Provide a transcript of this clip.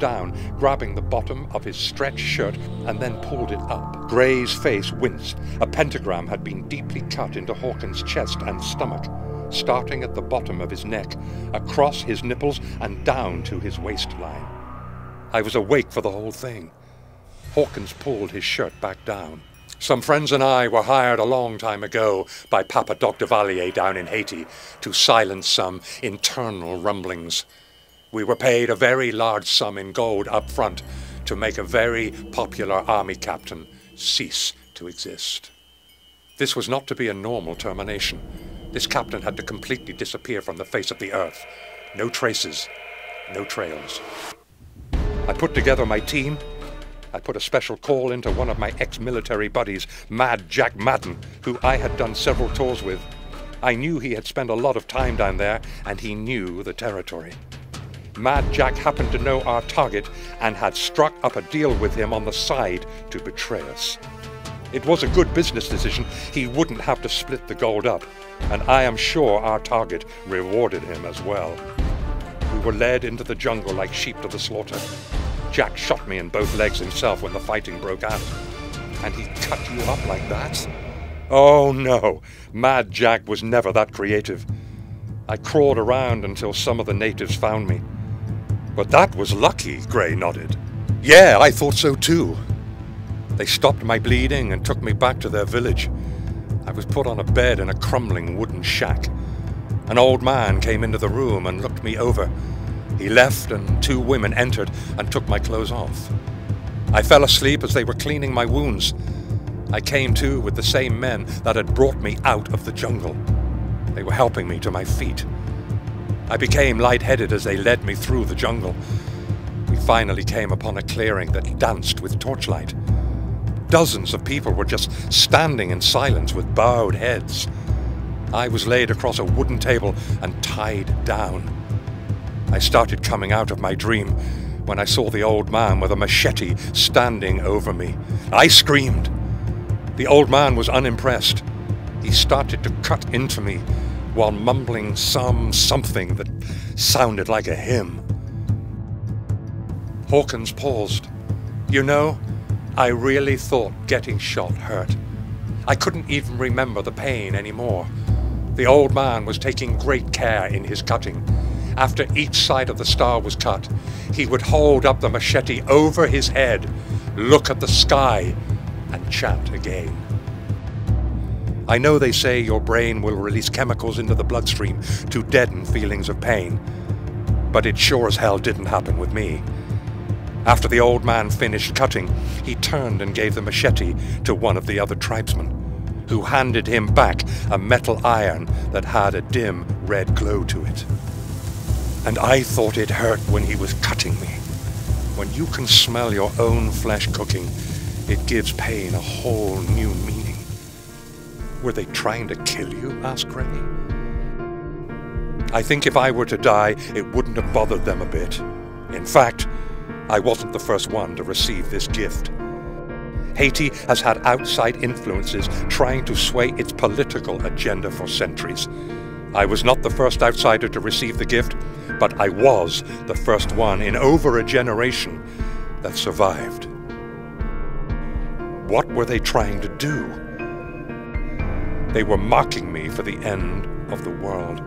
down, grabbing the bottom of his stretched shirt, and then pulled it up. Gray's face winced. A pentagram had been deeply cut into Hawkins' chest and stomach, starting at the bottom of his neck, across his nipples, and down to his waistline. I was awake for the whole thing. Hawkins pulled his shirt back down. Some friends and I were hired a long time ago by Papa Doc de Valier down in Haiti to silence some internal rumblings. We were paid a very large sum in gold up front to make a very popular army captain cease to exist. This was not to be a normal termination. This captain had to completely disappear from the face of the earth. No traces, no trails. I put together my team. I put a special call into one of my ex-military buddies, Mad Jack Madden, who I had done several tours with. I knew he had spent a lot of time down there, and he knew the territory. Mad Jack happened to know our target and had struck up a deal with him on the side to betray us. It was a good business decision. He wouldn't have to split the gold up, and I am sure our target rewarded him as well. We were led into the jungle like sheep to the slaughter. Jack shot me in both legs himself when the fighting broke out. And he cut you up like that? Oh no, Mad Jack was never that creative. I crawled around until some of the natives found me. But that was lucky, Gray nodded. Yeah, I thought so too. They stopped my bleeding and took me back to their village. I was put on a bed in a crumbling wooden shack. An old man came into the room and looked me over. He left and 2 women entered and took my clothes off. I fell asleep as they were cleaning my wounds. I came to with the same men that had brought me out of the jungle. They were helping me to my feet. I became lightheaded as they led me through the jungle. We finally came upon a clearing that danced with torchlight. Dozens of people were just standing in silence with bowed heads. I was laid across a wooden table and tied down. I started coming out of my dream when I saw the old man with a machete standing over me. I screamed. The old man was unimpressed. He started to cut into me while mumbling something that sounded like a hymn. Hawkins paused. You know, I really thought getting shot hurt. I couldn't even remember the pain anymore. The old man was taking great care in his cutting. After each side of the star was cut, he would hold up the machete over his head, look at the sky, and chant again. I know they say your brain will release chemicals into the bloodstream to deaden feelings of pain, but it sure as hell didn't happen with me. After the old man finished cutting, he turned and gave the machete to one of the other tribesmen, who handed him back a metal iron that had a dim red glow to it. And I thought it hurt when he was cutting me. When you can smell your own flesh cooking, it gives pain a whole new meaning. Were they trying to kill you? Asked Gray. I think if I were to die, it wouldn't have bothered them a bit. In fact, I wasn't the first one to receive this gift. Haiti has had outside influences trying to sway its political agenda for centuries. I was not the first outsider to receive the gift, but I was the first one in over a generation that survived. What were they trying to do? They were marking me for the end of the world.